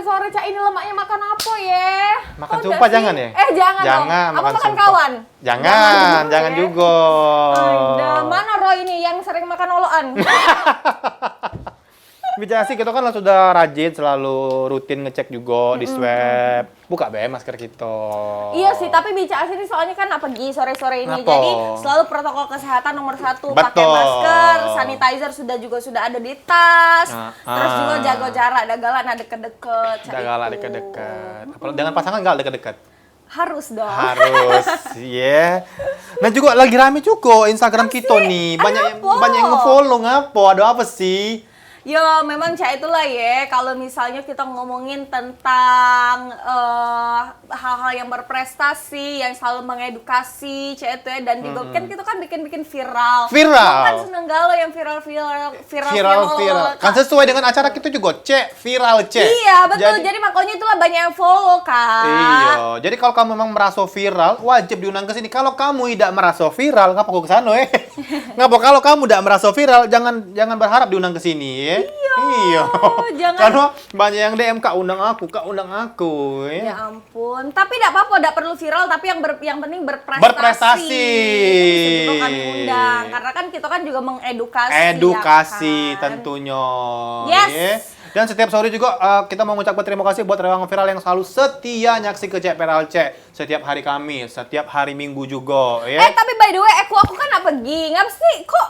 sore-sore Cak ini lemaknya makan apa ya? Makan sumpah jangan ya? Jangan dong. Aku makan sumpah. kawan. Jangan juga. Ada mana Roy ini yang sering makan oloan? Bicara sih kita kan sudah rajin selalu rutin ngecek juga di swab. Buka be masker kita. Iya sih, tapi bicara sini soalnya kan pergi sore-sore ini. Kenapa? Jadi selalu protokol kesehatan nomor 1. Pakai Betul. masker, sanitizer sudah ada di tas. Terus juga jaga jarak, dagalan ada deket-deket. Udah galak deket-deket. Apalagi dengan pasangan nggak deket-deket. Harus dong. Harus, iya. Nah juga lagi rame juga Instagram kita nih. Banyak yang nge-follow ngapo. Ada apa sih? Ya memang Cak itulah ya, kalau misalnya kita ngomongin tentang hal-hal yang berprestasi, yang selalu mengedukasi Cak itu ya, dan juga kan kita kan bikin viral. Aku kan seneng galau yang viral. Kan sesuai dengan acara kita juga, Cek, viral, Cek. Iya, betul. Jadi makanya itulah banyak yang follow, Kak. Iya, jadi kalau kamu memang merasa viral, wajib diundang ke sini. Kalau kamu tidak merasa viral, ngapa kok ke sana, Ngapa kalau kamu tidak merasa viral, jangan berharap diundang ke sini, ya. Iya. Jangan. Karena banyak yang DM, Kak undang aku, Ya ampun. Tapi tidak apa-apa, tidak perlu viral, tapi yang penting berprestasi. Berprestasi. Itu kan undang. Karena kan kita kan juga mengedukasi. Edukasi ya kan? tentunya. Yes. Ya. Dan setiap sore juga kita mau mengucapkan terima kasih buat Rewang Viral yang selalu setia nyaksi ke Cek Viral Cek setiap hari Kamis, setiap hari Minggu juga. Ya. Tapi by the way, aku kan pergi. Ngapa sih kok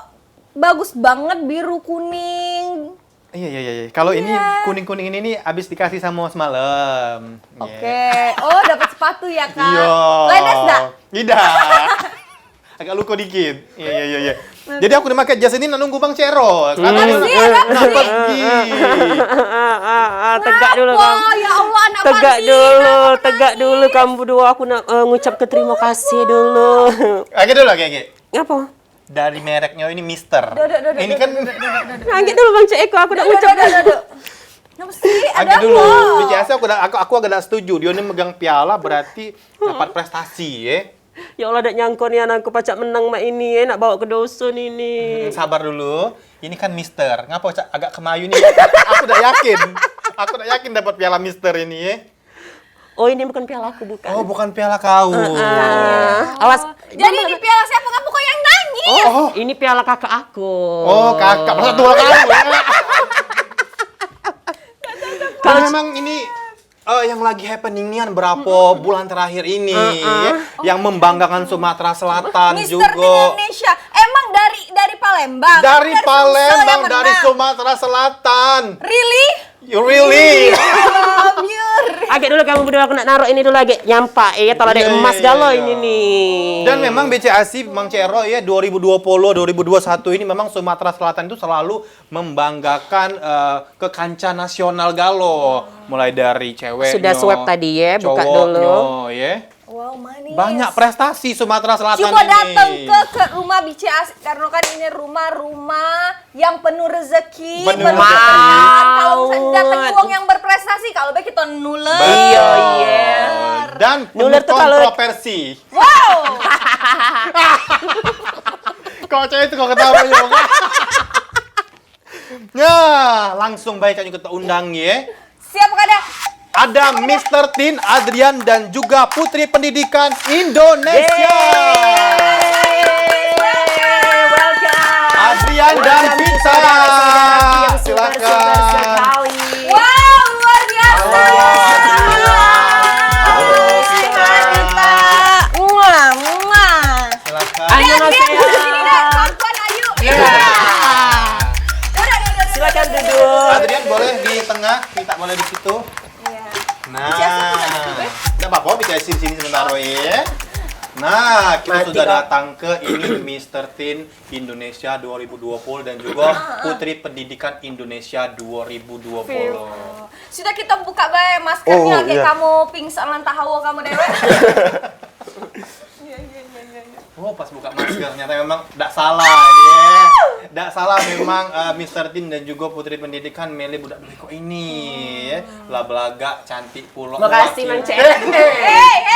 bagus banget biru kuning? Iya. Kalau ini kuning-kuning ini nih abis dikasih sama semalam. Oke. Oh, dapat sepatu ya, Kak? Iya. Ledes enggak? Tidak. Agak luko dikit. Iya. Jadi aku dipakai jas ini nunggu Bang Cero. Karena udah pergi. Tegak dulu kamu. Ya Allah, anak Tegak dulu kamu berdua. Aku nak ngucap ke terima kasih dulu. Agak dulu, Gege. Apa? Dari mereknya ini Mister. Ini kan Angkat dulu Bang Cek Eko, aku udah ngucap. Kenapa sih? Ada agak dulu. apa? Bicara aku agak setuju. Dia ini megang piala berarti dapat prestasi, ya. Ya Allah, dak nyangka nih anakku pacak menang mak ini, nak bawa ke dusun ini. Sabar dulu. Ini kan Mister. Ngapa Cak agak kemayu nih? Aku udah yakin dapat piala Mister ini, ya. Oh, ini bukan piala aku, bukan. Oh, bukan piala kau. Awas. Jadi ini piala siapa? Kamu kok yang nangis? Oh, ini piala kakak aku. Oh, kakak. Masa dua kamu, ya? Kalau memang ini yang lagi happening-nya berapa bulan terakhir ini, yang membanggakan Sumatera Selatan Mister juga. Indonesia. Emang dari Palembang? Dari Sumsel Palembang, yang dari menang? Sumatera Selatan. Really? You really? Love you. Agak dulu kamu berdua, aku nak naruh ini dulu agak nyampak ya, kalau ada emas galau ini nih. Dan memang BCAC Mang Cero ya 2020-2021 ini memang Sumatera Selatan itu selalu membanggakan ke kancah nasional galo. Mulai dari cewek. Sudah swab tadi ya, buka dulu. Ya. Wow, manis. Banyak prestasi Sumatera Selatan Coba ini. datang ke rumah BCAC karena kan ini rumah yang penuh rezeki, Penuh penuh rezeki. keberkahan. Kalau misalnya datang uang yang berprestasi, kalau baik kita nuler. Iya. Dan Nuler penuh tuh kalau- kontroversi. Wow. Kok cewek itu kok ketawa ya? Ya, langsung baik aja kita undang ya. Siapa kada? Ada Mr. Tin, Adrian, dan juga Putri Pendidikan Indonesia. Welcome. Adrian dan Pizza. Silakan. Wow, luar biasa. Halo, Pizza. Silakan. Ayo Mas Sini ya. deh, kawan-kawan, ayo. Udah. Silakan duduk. Adrian boleh di tengah, Pizza boleh di situ. Nah, nggak apa-apa, bicara sini sebentar ya. Nah, kita sudah datang ke ini Mr. Teen Indonesia 2020 dan juga Putri Pendidikan Indonesia 2020. Sudah kita buka bae maskernya, kayak iya. kamu pingsan lantah hawa kamu dewe. Oh, pas buka masker ternyata memang tidak salah ya. Tidak salah memang Mr. Teen dan juga Putri Pendidikan milih budak kok ini ya. Belaga cantik pula. Makasih Mang Cek.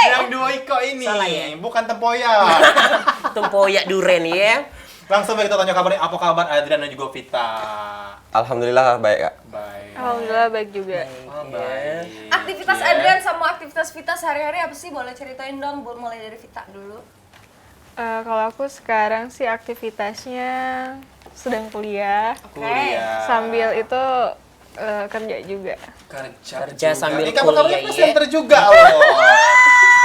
Yang dua iko ini Salah ya? bukan tempoyak. Tempoyak duren ya. Langsung kita tanya kabarnya, apa kabar Adrian dan juga Vita? Alhamdulillah baik, Kak. Baik. Alhamdulillah baik juga. Oh, baik. Aktivitas Ya. Adrian sama aktivitas Vita sehari-hari apa sih? Boleh ceritain dong, mulai dari Vita dulu. Kalau aku sekarang sih aktivitasnya sedang kuliah, Kuliah. sambil itu kerja juga. Kerja Kerja juga. sambil Ini kabar-kabarnya kuliah, presenter juga loh.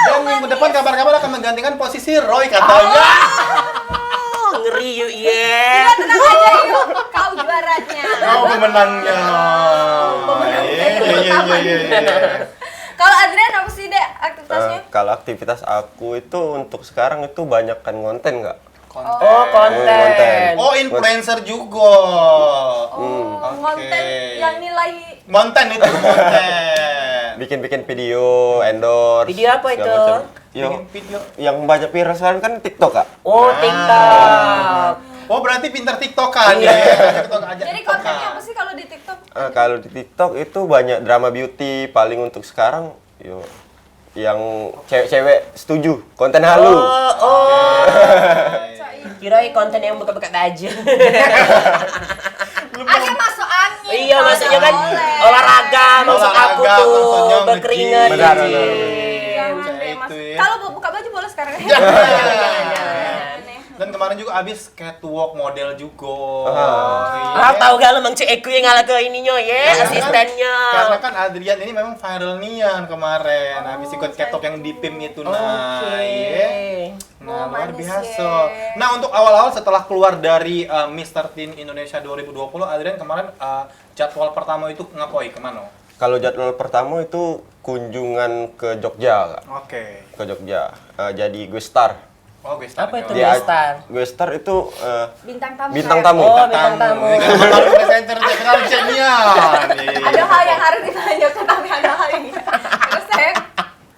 Dan minggu depan kabar-kabar akan menggantikan posisi Roy katanya. Oh, ngeri yuk, iya. Tenang aja yuk, kau juaranya. Kau pemenangnya. Iya. Kalau Adrian apa sih dek aktivitasnya? Kalau aktivitas aku itu untuk sekarang itu banyakkan konten, Kak. Konten. Oh, konten. Konten. Oh, influencer juga. Konten yang nilai Konten itu konten. Bikin-bikin video, endorse. Video apa segala itu? macam. Bikin video. Yang banyak viral sekarang kan TikTok, Kak. Oh, TikTok. Oh, berarti pintar TikTokan Iya. ya. TikTok aja. Jadi kontennya apa sih kalau di TikTok? Kalau di TikTok itu banyak drama beauty. Paling untuk sekarang, yang cewek-cewek setuju. Konten halu. Oh. Kirain konten yang buka-buka baju. Agak masuk angin. Iya, maksudnya kan Boleh. olahraga, maksud aku Olahraga, tuh maksudnya berkeringat. nge-gym. Benar, nge-gym. benar. Jangan deh, Mas. Itu ya. Kalau mau buka baju boleh sekarang ya. Dan kemarin juga abis catwalk model juga. Ah, tahu gak lo Mang Cekku yang ngalah ke ininya ya, asistennya. Karena kan Adrian ini memang viral nian kemarin. Habis ikut catwalk yang di PIM itu nah. ya. Nah, luar manis biasa. ya. Nah, untuk awal-awal setelah keluar dari Mr. Teen Indonesia 2020, Adrian kemarin jadwal pertama itu ngapain? Kemana? Kalau jadwal pertama itu kunjungan ke Jogja, Kak. Oke. Ke Jogja. Jadi gue star. Oh, guys. Apa itu Dia- Star? Gue star itu Bintang tamu. bintang saya. tamu. Oh, bintang tamu. Ini kan baru presenter terkenal Jenian. Ada hal yang harus ditanyakan tapi ada hal yang terus saya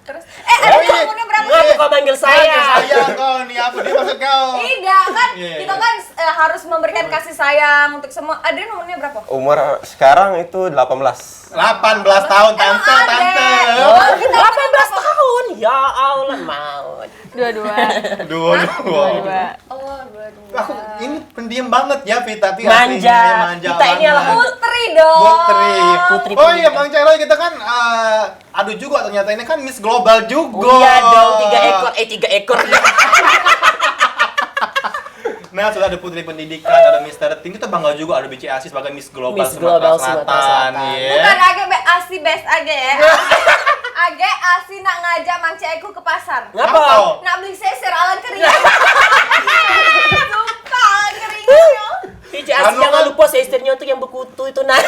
terus ada Oh, iya. umurnya berapa Ngapa sih? kau manggil saya? Saya kau nih apa dia maksud kau? Tidak kan Iya, kita iya. kan harus memberikan kasih sayang untuk semua. Adrian umurnya berapa? Umur sekarang itu 18. 18 tahun tante, Emang ada? tante. Oh, kita 18 tahun. Ya Allah, maut. Dua-dua. Dua. Oh, dua-dua. Aku ini pendiam banget ya Vita, tapi Manja. aslinya manja Kita ini banget. adalah Putri dong. Putri. Oh iya Bang Ceroy, kita kan aduh juga ternyata ini kan Miss Global juga. Iya dong, 3 ekor. Nah, sudah ada Putri Pendidikan, ada Mr. Teen, kita bangga juga ada BCASI sebagai Miss Global Miss Global Sumatera Selatan. ya. Bukan Age asi best Age ya. Age asi nak ngajak Mang Cieku ke pasar. Ngapa? Nak beli seser alan keringat. Sumpah alan keringatnya. Iji Anu jangan kan- lupa istrinya untuk yang berkutu itu nah.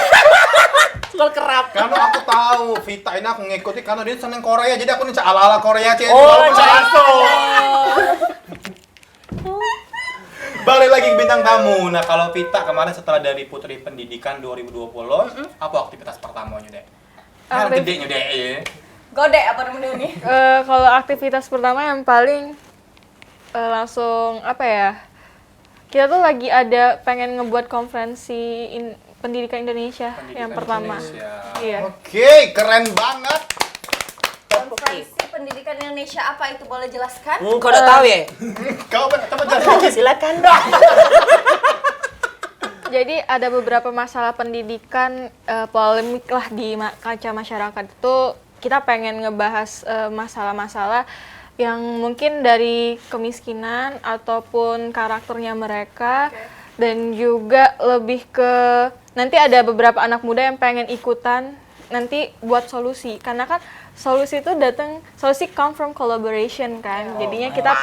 Soal kerap. Karena aku tahu Vita ini aku ngikuti karena dia seneng Korea, jadi aku nih ala-ala Korea Cek. Oh, Balik lagi ke bintang tamu. Nah, kalau Vita kemarin setelah dari Putri Pendidikan 2020, apa aktivitas pertamanya, Dek? Hal Aktif- gedenya, Dek, ya. Gode apa namanya nih? Kalau aktivitas pertama yang paling langsung apa ya? Kita tuh lagi ada pengen ngebuat konferensi pendidikan Indonesia yang pertama. Indonesia. Iya. Oke, keren banget. Konferensi Pendidikan Indonesia apa itu boleh jelaskan? Kau udah tahu ya? Kau coba jelasin. Silakan dong. Jadi ada beberapa masalah pendidikan polemik lah di kaca masyarakat itu kita pengen ngebahas masalah-masalah yang mungkin dari kemiskinan ataupun karakternya mereka dan juga lebih ke nanti ada beberapa anak muda yang pengen ikutan nanti buat solusi karena kan solusi itu solusi come from collaboration kan jadinya kita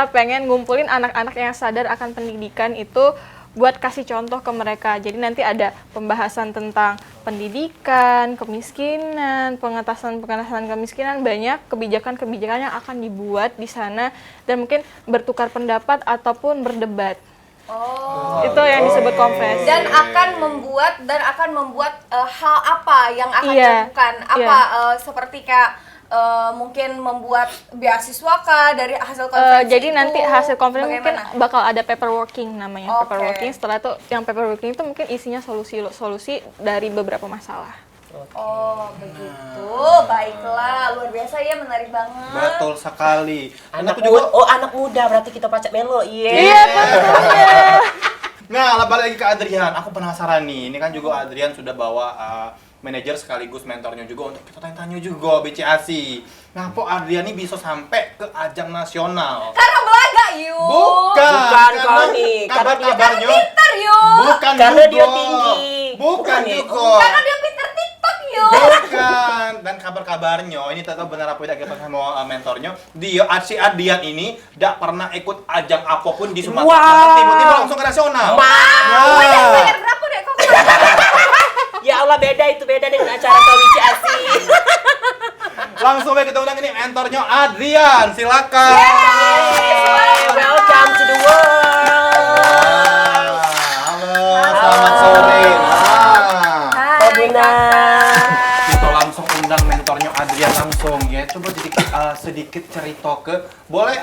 pengen ngumpulin anak-anak yang sadar akan pendidikan itu buat kasih contoh ke mereka. Jadi nanti ada pembahasan tentang pendidikan, kemiskinan, pengentasan kemiskinan, banyak kebijakan-kebijakan yang akan dibuat di sana dan mungkin bertukar pendapat ataupun berdebat. Oh. Itu yang disebut konferensi. Dan akan membuat hal apa yang akan Iya. dilakukan? Apa seperti kayak mungkin membuat beasiswa kah dari hasil konferensi Jadi itu? nanti hasil konferensi mungkin Bagaimana? bakal ada paperworking namanya. Oke. Paperworking setelah itu yang paperworking itu mungkin isinya solusi dari beberapa masalah. Oh, begitu. Baiklah, luar biasa ya, menarik banget. Betul sekali. Dan Anak aku juga anak muda berarti kita pacak melo. Iya, tentunya. Nah, balik lagi ke Adrian. Aku penasaran nih. Ini kan juga Adrian sudah bawa manajer sekaligus mentornya juga untuk kita tanya-tanya juga BCAC. Nah, kok Adrian ini bisa sampai ke ajang nasional? Karena belaga, yuk. Bukan kau nih, karena dia kabar-kabarnya. Pintar, yuk. Bukan Karena juga. dia tinggi. Bukan Bukan ya? juga. Karena dia pintar TikTok, yuk. Bukan. Dan kabar-kabarnya, ini tetap benar apa yang kita sama mentornya. Dia, si Adrian ini tidak pernah ikut ajang apapun di Sumatera Wow. Selatan. Tiba-tiba langsung ke nasional. Wah, jangan bayar berapa deh kok. Ya Allah, beda dengan acara KWC Asi. Langsung aja kita undang ini mentornya Adrian. Silakan. Welcome to the world. Halo, selamat sore. Hai, Bunda. Kita langsung undang mentornya Adrian langsung ya. Coba sedikit cerita boleh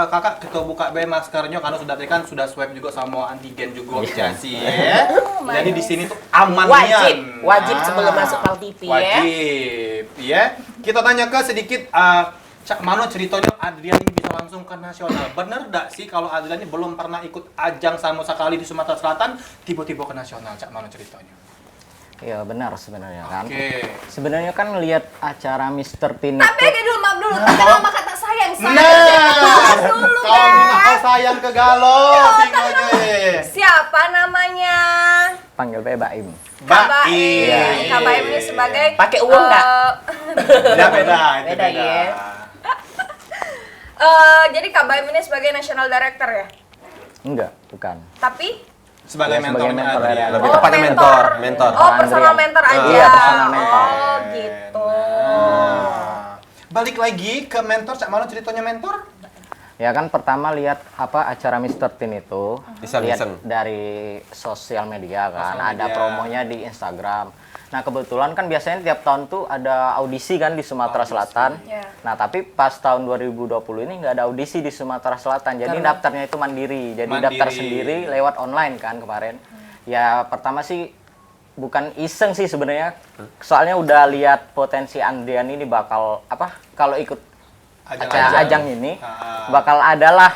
kakak kita buka maskernya karena sudah tadi kan sudah swab juga sama antigen juga sih ya. Jadi di sini tuh aman Wajib sebelum masuk Pal TV ya. Wajib ya. Kita tanya ke sedikit Cak Mano ceritanya Adrian ini bisa langsung ke nasional. Bener nggak sih kalau Adrian ini belum pernah ikut ajang sama sekali di Sumatera Selatan tiba-tiba ke nasional? Cak Mano ceritanya. Iya benar sebenarnya kan. Oke. Sebenarnya kan lihat acara Mr. Teen Tapi itu. dulu, maaf dulu. Tapi nama kata sayang, sayang. Nah, dulu kau kan. minta sayang ke Galo, singonya. Siapa namanya? Panggil Bae Baim. Baim. Kak Baim ini sebagai Pakai uang nggak? Beda, itu Beda, ya. Jadi Kak Baim ini sebagai national director ya? Enggak, bukan. Tapi Sebagai Ya, sebagai mentornya mentor Adrian. Adrian. Lebih tepatnya mentor. Oh, personal Adrian. mentor aja. Iya, personal mentor. Oh, gitu. Balik lagi ke mentor, Cak Mano ceritanya mentor? Ya kan pertama lihat apa acara Mr. Teen itu lihat Iseng-iseng. dari sosial media kan, Sosial ada media. promonya di Instagram. Nah kebetulan kan biasanya tiap tahun tuh ada audisi kan di Sumatera Selatan. Ya. Nah tapi pas tahun 2020 ini nggak ada audisi di Sumatera Selatan, jadi daftarnya itu mandiri. Jadi Mandiri. daftar sendiri lewat online kan kemarin. Ya pertama sih bukan iseng sih sebenarnya, soalnya udah lihat potensi Andrian ini bakal apa kalau ikut ajang ini Ah. bakal adalah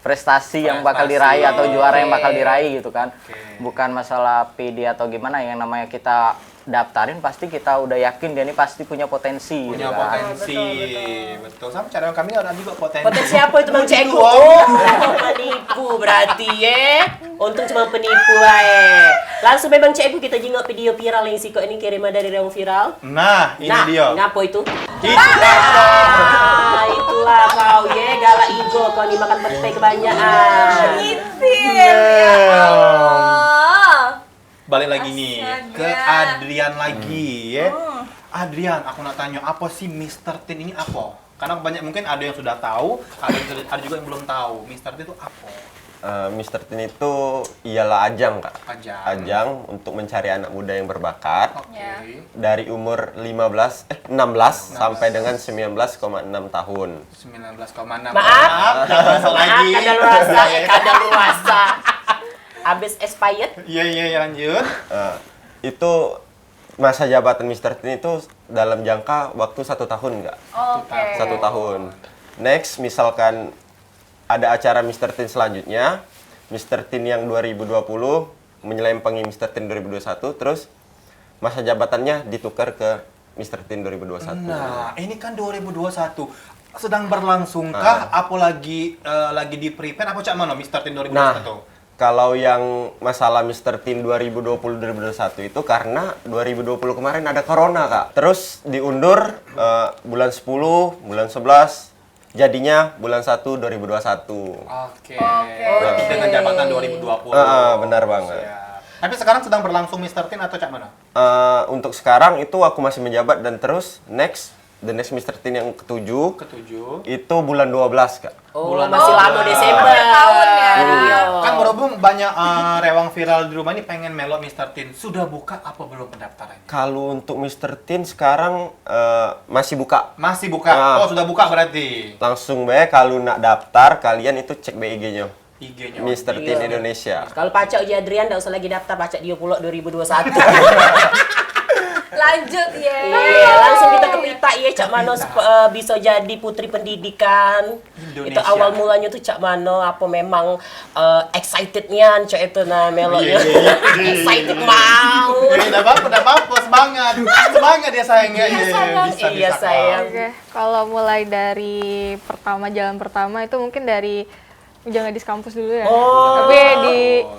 prestasi yang bakal Prestasi. diraih atau juara yang bakal diraih gitu kan. Oke. Bukan masalah PD atau gimana, yang namanya kita daftarin pasti kita udah yakin dia ini pasti punya potensi Punya gitu kan. potensi. Betul. Sama cara kami ada juga potensi. Potensi apa itu Bang Cengku? Uang. Oh, penipu berarti ya. Untung cuma penipu aja. Langsung memang Cengku kita jengok video viral yang siko ini kiriman dari yang viral. Nah, ini Nah, dia. ngapo itu? Itu. Ah, itulah kau ya, galak ego kau nih makan petai kebanyakan. Itin, ya Allah. Balik lagi nih Astaga. ke Adrian lagi ya. Adrian, aku nak tanya apa sih Mr. Teen ini apa? Karena banyak mungkin ada yang sudah tahu, ada juga yang belum tahu. Mr. Teen itu apa? Mr. Teen itu ialah ajang, Kak. Ajang. Ajang untuk mencari anak muda yang berbakat Oke. Ya. dari umur 16 sampai dengan 19,6 tahun. 19,6. Maaf, Langsung maaf, lagi. kadal luasa. Abis expired. Iya, lanjut. Itu masa jabatan Mr. Teen itu dalam jangka waktu 1 tahun, nggak? Oke. 1 tahun. Next, misalkan ada acara Mr. Teen selanjutnya, Mr. Teen yang 2020 menyelempangi Mr. Teen 2021, terus masa jabatannya ditukar ke Mr. Teen 2021. Nah, ini kan 2021 sedang berlangsungkah? Apa lagi di prepare apa Cak Mano Mr. Teen 2021? Nah, kalau yang masalah Mr. Teen 2020-2021 itu karena 2020 kemarin ada corona, Kak. Terus diundur bulan 10, bulan 11, jadinya bulan 1 2021. Oke. Berarti dengan jabatan 2020. Benar banget. Siap. Tapi sekarang sedang berlangsung Mr. Teen atau Cak Mano? Untuk sekarang itu aku masih menjabat dan terus the next Mr. Teen yang ketujuh Ketujuh. itu bulan 12, Kak. Oh, Bulan masih lama Oktober. Desember. Akhir tahun ya. Iya. Kan berhubung banyak rewang viral di rumah ini pengen melok Mr. Teen. Sudah buka apa belum pendaftarannya? Kalau untuk Mr. Teen sekarang masih buka. Masih buka. Ah. Oh, sudah buka berarti. Langsung bae kalau nak daftar kalian itu cek BIG-nya. IG-nya. Mr. Teen Indonesia. Kalau pacak Uji Adrian, nggak usah lagi daftar, pacak dia pula 2021. Lanjut ya. Iya, langsung kita ke Pita ya, Cak Mano bisa jadi putri pendidikan. Indonesia. Itu awal mulanya tuh Cak Mano apa memang excitednya Cak itu nah melonya. Excited mau. Udah apa-apa, semangat. Semangat ya sayangnya. Iya, sayang. Oke, kalau mulai dari jalan pertama itu mungkin dari jangan di kampus dulu ya. Oh. Tapi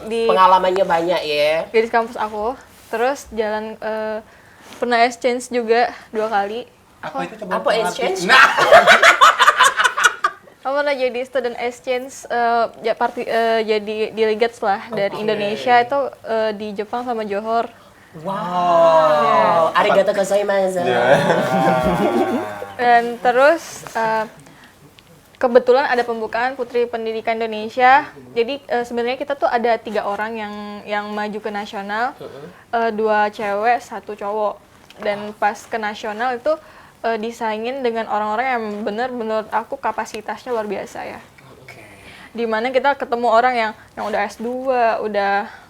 di Pengalamannya banyak ya. di kampus aku. Terus jalan pernah exchange juga 2 kali. Apa itu coba? Apa exchange? Nah, Aku pernah jadi student exchange jadi delegates lah dari Indonesia itu di Jepang sama Johor. Wow. Arigatou gozaimasu. Dan terus kebetulan ada pembukaan Putri Pendidikan Indonesia. Jadi sebenarnya kita tuh ada 3 orang yang maju ke nasional, 2 cewek, 1 cowok. Dan pas ke nasional itu disaingin dengan orang-orang yang bener menurut aku kapasitasnya luar biasa ya. Dimana kita ketemu orang yang udah S2,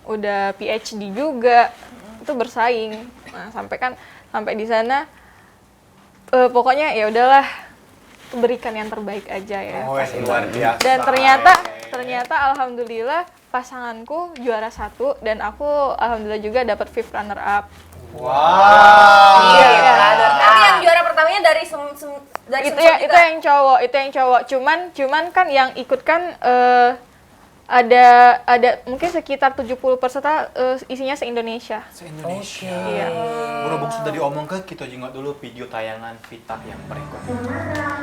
udah PhD juga, itu bersaing. Nah, sampai di sana pokoknya ya udahlah, berikan yang terbaik aja ya. oh, luar biasa. Dan ternyata alhamdulillah pasanganku juara 1 dan aku alhamdulillah juga dapat 5th runner up. Wow. Iya. Tapi yang juara pertamanya dari dari Itu yang cowok. Cuman kan yang ikut kan ada mungkin sekitar 70 peserta isinya se-Indonesia. Se-Indonesia. Iya. Berhubung sudah diomong kita jengok dulu video tayangan Vita yang berikut.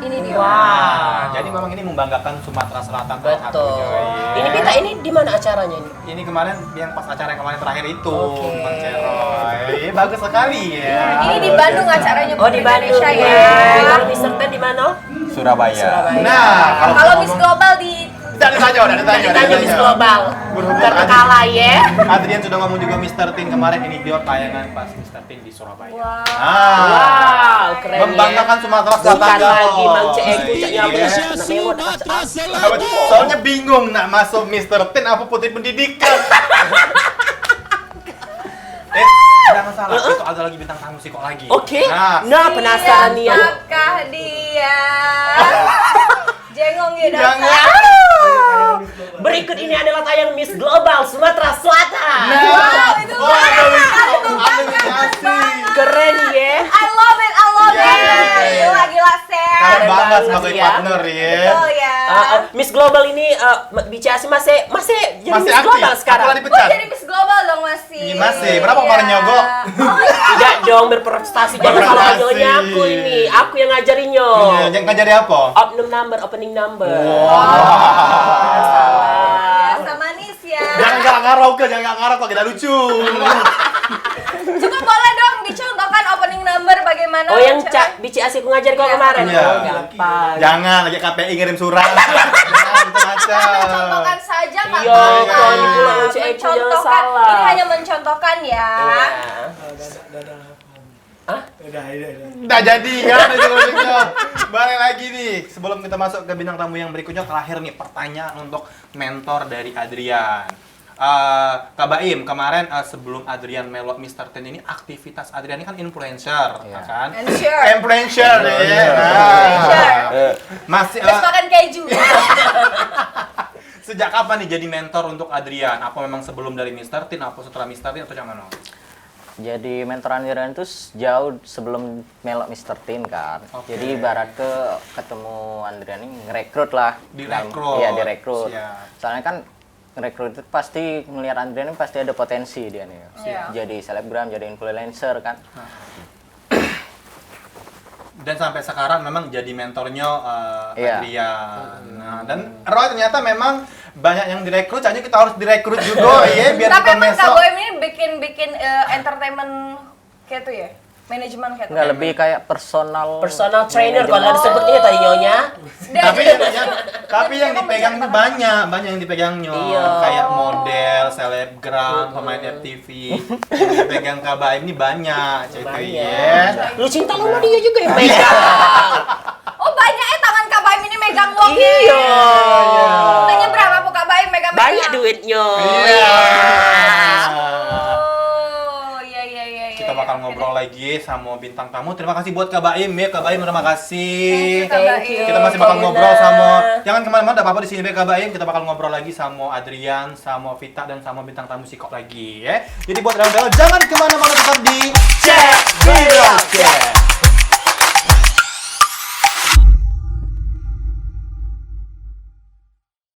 Ini dia. Wah, jadi memang ini membanggakan Sumatera Selatan salah Betul. satunya, ya. Ini Pita ini di mana acaranya ini? Ini kemarin yang pas acara yang kemarin terakhir itu, Oke. Bang Ceroy. Bagus sekali ya. Ini di Bandung acaranya Oh, di Bandung Indonesia ya. Kalau Mr. Ten di mana? Surabaya. Nah, Kalau Miss Global di udah ditanya. Miss Global. Berhubung Terkalah ya. Adrian sudah ngomong juga Mr. Tin kemarin ini dia tayangan pas Mr. Tin di Surabaya. Wow, keren Membanggakan ya. Sumatera Selatan. Bukan ya. lagi Mang Cek Egu Cek Iya. nyampe Soalnya bingung nak masuk Mr. Tin apa putri pendidikan. Jangan masalah, itu ada lagi bintang tamu sih kok lagi. Oke. Nah, Nah, penasaran nih ya. Siapakah dia? Jengong ya jangan. Berikut ini adalah tayang Miss Global Sumatera Selatan. Nah, itu Keren ya. I love it. Yes. Gila Sam. Keren banget banget sebagai ya. partner ya. Betul ya. Miss Global ini bicara masih jadi Masih Miss aktif. Global sekarang. Apa Oh, dipecat? jadi Miss Global dong masih. Iya, masih. Berapa kemarin nyogok? Tidak dong berprestasi jangan salah Berprestasi. nyonya aku ini. Aku yang ngajarinnya. Iya, jangan ngajari apa? Opening number. Biasa manis ya. Jangan karaoke, kita lucu. Coba boleh dong dicontohkan opening number bagaimana? Oh yang Bici Asik ngajar kau Iya. kemarin. Iya. Oh, gampang. Jangan lagi KPI ngirim surat. Jangan itu ngaca. Contohkan saja Kak. Iya, Mama. kau ini pula Cik Eko jangan Mencontohkan. salah. Ini hanya mencontohkan ya. Udah jadi kan ujung-ujungnya. Balik lagi nih, sebelum kita masuk ke bintang tamu yang berikutnya, terakhir nih pertanyaan untuk mentor dari Adrian. Kak Baim, kemarin sebelum Adrian melok Mr. Ten ini, aktivitas Adrian ini kan influencer, Iya. kan? Influencer. ya. Influencer. Masih Terus makan keju. sejak kapan nih jadi mentor untuk Adrian? Apa memang sebelum dari Mr. Tin, apa setelah Mr. Tin, atau yang mana? Jadi mentor Andrian itu jauh sebelum melok Mr. Tin kan. Oke. Jadi ibarat ketemu Andrian ini ngerekrut lah. Direkrut. Iya, direkrut. Siap. Soalnya kan ngerekrut itu pasti melihat Andrian ini pasti ada potensi dia nih. Iya. Jadi selebgram, jadi influencer kan. Dan sampai sekarang memang jadi mentornya Iya. Adrian. Nah, dan Roy ternyata memang banyak yang direkrut, hanya kita harus direkrut juga ya biar Tapi kita emang Kak mesok. Boy ini bikin entertainment kayak tuh ya? Manajemen kayak tuh. Enggak lebih kayak personal Trainer kalau disebutnya tadi nyonya. Tapi yang dipegang itu banyak yang dipegangnya. Iya. Kayak model, selebgram, pemain FTV. Yang dipegang Kak Baim ini banyak, gitu ya. Lu cinta lu sama dia juga yang pegang. Oh banyak tangan Kak Baim ini megang wong. Iya. Tanya berapa Bu Kak Baim megang? Banyak duitnya. Iya. Oh, iya. Kita bakal bakal ngobrol lagi sama bintang tamu. Terima kasih buat Kak Baim ya. Kak Baim terima kasih. Thank you. Kita masih bakal Kak ngobrol Yuna. sama, jangan kemana-mana, ada apa-apa di sini Kak Baim. Kita bakal ngobrol lagi sama Adrian, sama Vita dan sama bintang tamu Sikok lagi ya. Jadi buat rebel jangan kemana-mana, tetap di Cek Video.